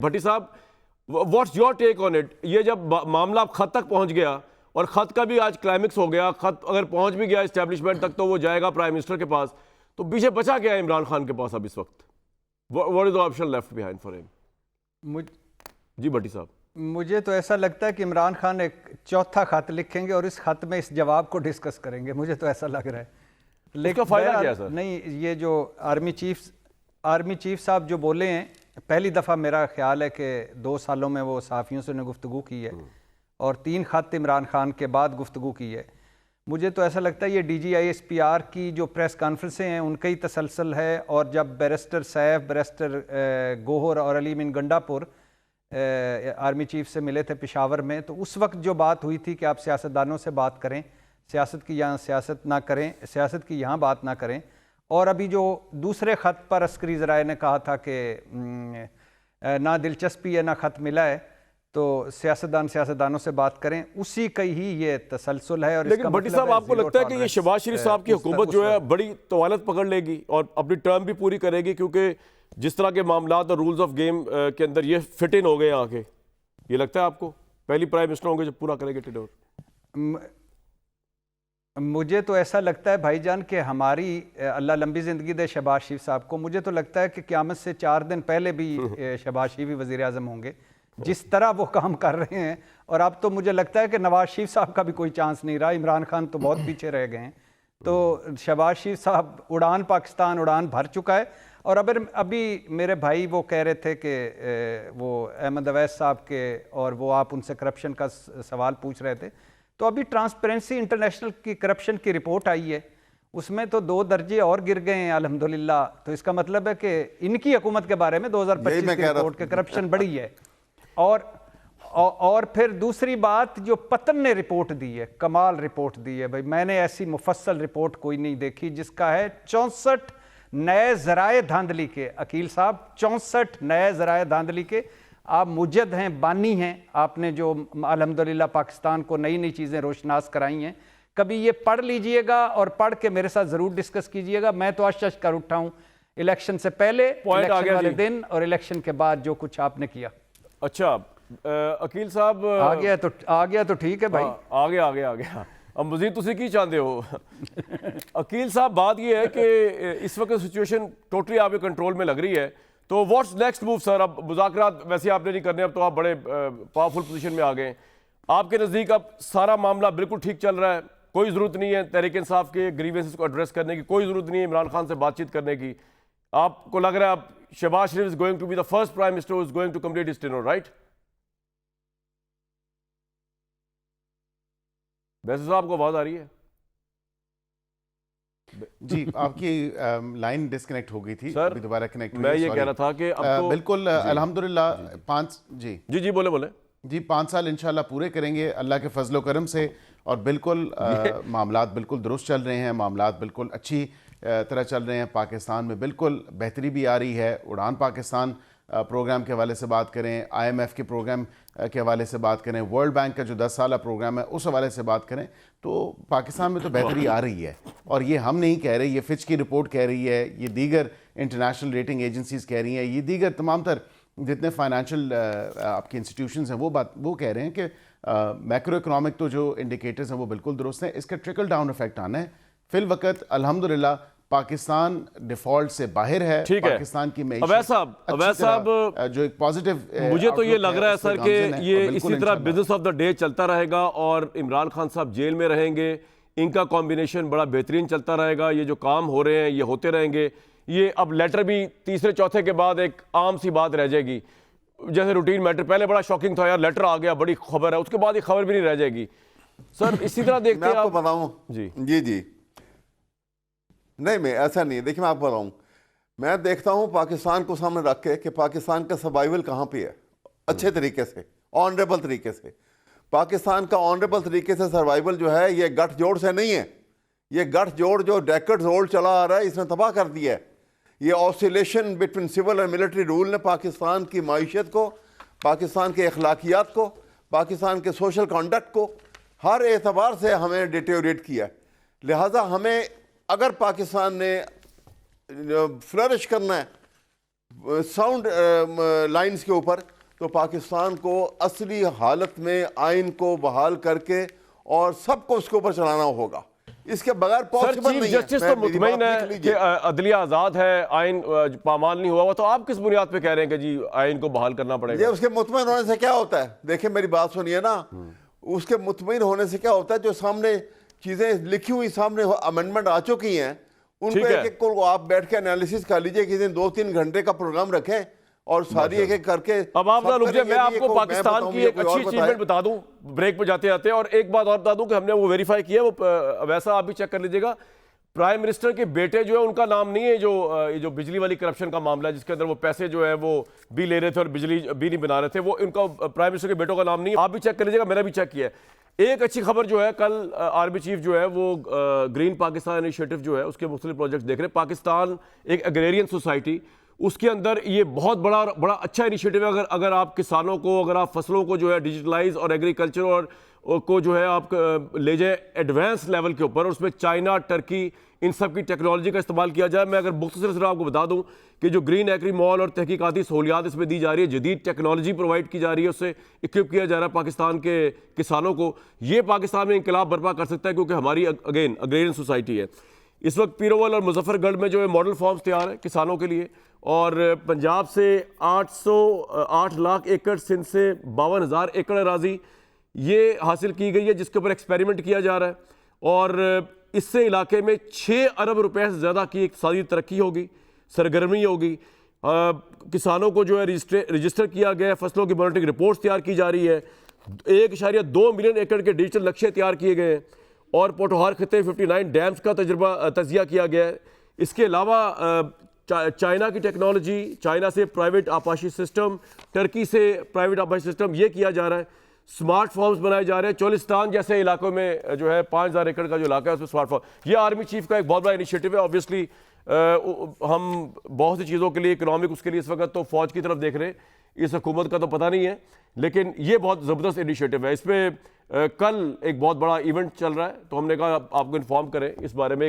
भट्टी साहब, what's your take on it? ये जब मामला खत तक पहुंच गया और खत का भी आज क्लाइमेक्स हो गया, खत अगर पहुंच भी गया एस्टेब्लिशमेंट तक तो वो जाएगा प्राइम मिनिस्टर के पास, तो पीछे बचा क्या है इमरान खान के पास अब इस वक्त? What is the option left behind for him? जी भट्टी साहब, मुझे तो ऐसा लगता है कि इमरान खान एक चौथा खत लिखेंगे और इस खत में इस जवाब को डिस्कस करेंगे, मुझे तो ऐसा लग रहा है। लेकिन फायदा क्या है सर? नहीं, ये जो आर्मी चीफ साहब जो बोले हैं, पहली दफ़ा मेरा ख्याल है कि 2 सालों में वो सहाफ़ियों से गुफ्तगू की है और 3 खत इमरान खान के बाद गुफ्तगू की है। मुझे तो ऐसा लगता है ये DGISPR की जो प्रेस कॉन्फ्रेंसें हैं उनका ही तसलसल है। और जब बैरिस्टर सैफ, बैरिस्टर गोहर और अली मिन गंडापुर आर्मी चीफ से मिले थे पेशावर में, तो उस वक्त जो बात हुई थी कि आप सियासतदानों से बात करें, सियासत की यहाँ सियासत ना करें, सियासत की यहाँ बात ना करें। और अभी जो दूसरे ख़त पर अस्करी ज़राए ने कहा था कि ना दिलचस्पी है ना ख़त मिला है, तो सियासतदानों से बात करें, उसी का ही ये तसलसल है। और लेकिन भट्टी साहब, आपको लगता है कि ये शहबाज शरीफ साहब की हुकूमत जो है बड़ी तवालत पकड़ लेगी और अपनी टर्म भी पूरी करेगी, क्योंकि जिस तरह के मामलात और रूल्स ऑफ गेम के अंदर ये फिट इन हो गए आके? ये लगता है आपको पहली प्राइम मिनिस्टर होंगे जब पूरा करेंगे टेन्योर? मुझे तो ऐसा लगता है भाईजान कि हमारी अल्लाह लंबी ज़िंदगी दे शहबाज शरीफ साहब को। मुझे तो लगता है कि क़यामत से 4 दिन पहले भी शहबाज शरीफ ही वज़ीर आज़म होंगे, जिस तरह वो काम कर रहे हैं। और अब तो मुझे लगता है कि नवाज शरीफ साहब का भी कोई चांस नहीं रहा, इमरान खान तो बहुत पीछे रह गए हैं। तो शहबाज शरीफ साहब उड़ान पाकिस्तान उड़ान भर चुका है। और अभी मेरे भाई वो कह रहे थे कि वो अहमद अवैस साहब के, और वो आप उनसे करप्शन का सवाल पूछ रहे थे, तो अभी ट्रांसपेरेंसी इंटरनेशनल की करप्शन की रिपोर्ट आई है, उसमें तो 2 दर्जे और गिर गए हैं अल्हम्दुलिल्लाह। तो इसका मतलब है कि इनकी हुकूमत के बारे में 2025 की रिपोर्ट के करप्शन बढ़ी है। और फिर दूसरी बात, जो पतन ने रिपोर्ट दी है, कमाल रिपोर्ट दी है भाई, मैंने ऐसी मुफस्सल रिपोर्ट कोई नहीं देखी, जिसका है 64 नए ज़राए धांधली के। अकील साहब, 64 नए ज़राए धांधली के। आप मुजद हैं, बानी हैं, आपने जो अल्हम्दुलिल्लाह पाकिस्तान को नई नई चीज़ें रोशनास कराई हैं। कभी ये पढ़ लीजिएगा और पढ़ के मेरे साथ ज़रूर डिस्कस कीजिएगा। मैं तो अश कर उठा हूँ इलेक्शन से पहले, इलेक्शन वाले दिन और इलेक्शन के बाद जो कुछ आपने किया। अच्छा अकील साहब, आ गया तो ठीक है भाई। आ गया अब मजीद तुसी की चाहते हो? अकील साहब, बात ये है कि इस वक्त सिचुएशन टोटली आपके कंट्रोल में लग रही है, तो व्हाट्स नेक्स्ट मूव सर? अब मुज़ाकरात वैसे आपने नहीं करने, अब तो आप बड़े पावरफुल पोजीशन में आ गए। आपके नज़दीक अब सारा मामला बिल्कुल ठीक चल रहा है, कोई ज़रूरत नहीं है तहरीक इंसाफ के ग्रीवेंसेस को एड्रेस करने की, कोई ज़रूरत नहीं है इमरान खान से बातचीत करने की? आपको लग रहा है अब Shehbaz Sharif is going to be the first prime minister who is going to complete his tenure, right? वैसे साहब को आवाज आ रही है? जी, आपकी लाइन डिस्कनेक्ट हो गई थी, सर अभी दोबारा कनेक्ट हुई। मैं ये कह रहा था कि अब तो बिल्कुल अल्हम्दुलिल्लाह 5 जी बोले 5 साल इंशाल्लाह पूरे करेंगे अल्लाह के फजलो करम से। और बिल्कुल मामलात बिल्कुल दुरुस्त चल रहे हैं, मामलात बिल्कुल अच्छी तरह चल रहे हैं। पाकिस्तान में बिल्कुल बेहतरी भी आ रही है। उड़ान पाकिस्तान प्रोग्राम के हवाले से बात करें, IMF के प्रोग्राम के हवाले से बात करें, वर्ल्ड बैंक का जो 10 साल प्रोग्राम है उस हवाले से बात करें, तो पाकिस्तान में तो बेहतरी आ रही है। और ये हम नहीं कह रहे, ये फिच की रिपोर्ट कह रही है, ये दीगर इंटरनेशनल रेटिंग एजेंसीज कह रही हैं, ये दीगर तमाम तर जितने फाइनेंशियल आपके इंस्टीट्यूशंस हैं वो कह रहे हैं कि मैक्रो इकनॉमिक तो जो इंडिकेटर्स हैं वो बिल्कुल दुरुस्त हैं। इसका ट्रिकल डाउन इफेक्ट आना है। फिल वक्त अल्हम्दुलिल्लाह पाकिस्तान डिफॉल्ट से बाहर है। पाकिस्तान की अवैस साहब जो एक पॉजिटिव, मुझे तो ये लग रहा है सर कि ये इसी तरह बिजनेस ऑफ द डे चलता रहेगा और इमरान खान साहब जेल में रहेंगे, इनका कॉम्बिनेशन बड़ा बेहतरीन चलता रहेगा। ये जो काम हो रहे हैं ये होते रहेंगे। ये अब लेटर भी तीसरे चौथे के बाद एक आम सी बात रह जाएगी, जैसे रूटीन मैटर। पहले बड़ा शॉकिंग था यार, लेटर आ गया, बड़ी खबर है, उसके बाद ये खबर भी नहीं रह जाएगी। सर इसी तरह देखते हैं। मैं आपको बताऊं जी नहीं, मैं ऐसा नहीं है। देखिए मैं आपको बताऊं, मैं देखता हूं पाकिस्तान को सामने रख के कि पाकिस्तान का सर्वाइवल कहां पे है। अच्छे तरीके से, ऑनरेबल तरीके से पाकिस्तान का ऑनरेबल तरीके से सर्वाइवल जो है, ये गठजोड़ से नहीं है। ये गठजोड़ जो डेकेड्स ओल्ड चला आ रहा है, इसने तबाह कर दिया है। ये ऑसिलेशन बिटवीन सिविल और मिलिट्री रूल ने पाकिस्तान की माईशत को, पाकिस्तान के अखलाकियात को, पाकिस्तान के सोशल कंडक्ट को हर एतबार से हमें डिटेरियोरेट किया। लिहाजा हमें, अगर पाकिस्तान ने फ्लरिश करना है साउंड लाइंस के ऊपर, तो पाकिस्तान को असली हालत में आइन को बहाल करके और सबको उसके ऊपर चलाना होगा। इसके बगैर सर पॉसिबल चीफ नहीं है। जस्टिस मैं तो मेरी मुतमईन बात है लिख कि लीजिए। अदलिया आजाद है, आइन पामाल नहीं हुआ हुआ, तो आप किस बुनियाद पे कह रहे हैं कि जी आइन को बहाल करना ये पड़ेगा? उसके मुतमईन होने से क्या होता है? देखिए मेरी बात सुनिए ना, उसके मुतमईन होने से क्या होता है, जो सामने चीजें लिखी हुई सामने अमेंडमेंट आ चुकी हैं, उनको ठीक है। एक एक को आप बैठ के एनालिसिस कर लीजिए, किसी दिन 2-3 घंटे का प्रोग्राम रखें और सारी एक एक करके अब आप ना सब रुक जाइए, करेंगे। मैं ये आपको को पाकिस्तान बताऊं, की ये एक कोई अच्छी और बताए। अचीवमेंट बता दूं ब्रेक पे जाते जाते, और एक बात और बता दूं कि हमने वो वेरीफाई किया, वो वैसा आप भी चेक कर लीजिएगा। प्राइम मिनिस्टर के बेटे जो है उनका नाम नहीं है, ये जो बिजली वाली करप्शन का मामला है जिसके अंदर वो पैसे जो है वो भी ले रहे थे और बिजली भी नहीं बना रहे थे, वो उनका प्राइम मिनिस्टर के बेटों का नाम नहीं है। आप भी चेक कर लीजिएगा, मैंने भी चेक किया है। एक अच्छी खबर जो है, कल आर्मी चीफ जो है वो ग्रीन पाकिस्तान इनिशिएटिव जो है उसके मुख्तलिफ प्रोजेक्ट देख रहे हैं। पाकिस्तान एक एग्रेरियन सोसाइटी, उसके अंदर ये बहुत बड़ा अच्छा इनिशिएटिव है। अगर आप किसानों को, अगर आप फसलों को जो है डिजिटलाइज और एग्रीकल्चर और को जो है आप ले जाए एडवांस लेवल के ऊपर, और उसमें चाइना, टर्की, इन सब की टेक्नोलॉजी का इस्तेमाल किया जाए। मैं अगर मुख्तसर सिर्फ आपको बता दूं कि जो ग्रीन एग्री मॉल और तहकीकाती सहूलियात इसमें दी जा रही है, जदीद टेक्नोलॉजी प्रोवाइड की जा रही है, उससे इक्विप किया जा रहा है पाकिस्तान के किसानों को। ये पाकिस्तान में इंकलाब बर्पा कर सकता है, क्योंकि हमारी अगेन अग्रेरियन सोसाइटी है। इस वक्त पीरोवल और मुजफ्फरगढ़ में जो है मॉडल फार्म्स तैयार है किसानों के लिए, और पंजाब से 8 लाख एकड़, सिंध से 52,000 एकड़ अराजी ये हासिल की गई है, जिसके ऊपर एक्सपेरिमेंट किया जा रहा है। और इससे इलाके में 6 अरब रुपए से ज़्यादा की इक़्तिसादी तरक्की होगी, सरगर्मी होगी। किसानों को जो है रजिस्टर किया गया है, फसलों की मॉनिटरिंग रिपोर्ट्स तैयार की जा रही है, 1.2 मिलियन एकड़ के डिजिटल लक्ष्य तैयार किए गए हैं, और पोटोहार खिते 59 डैम्स का तजिया किया गया है। इसके अलावा चाइना की टेक्नोलॉजी, चाइना से प्राइवेट आपाशी सिस्टम, टर्की से प्राइवेट आपाशी सिस्टम, ये किया जा रहा है। स्मार्ट फार्म्स बनाए जा रहे हैं, चोलिस्तान जैसे इलाकों में जो है 5,000 एकड़ का जो इलाका है उसमें स्मार्ट फार्म। ये आर्मी चीफ का एक बहुत बड़ा इनिशिएटिव है। ऑब्वियसली हम बहुत सी चीज़ों के लिए, इकोनॉमिक उसके लिए इस वक्त तो फौज की तरफ देख रहे हैं, इस हुकूमत का तो पता नहीं है, लेकिन ये बहुत ज़बरदस्त इनिशिएटिव है। इस पर कल एक बहुत बड़ा इवेंट चल रहा है, तो हमने कहा आपको इन्फॉर्म करें इस बारे में।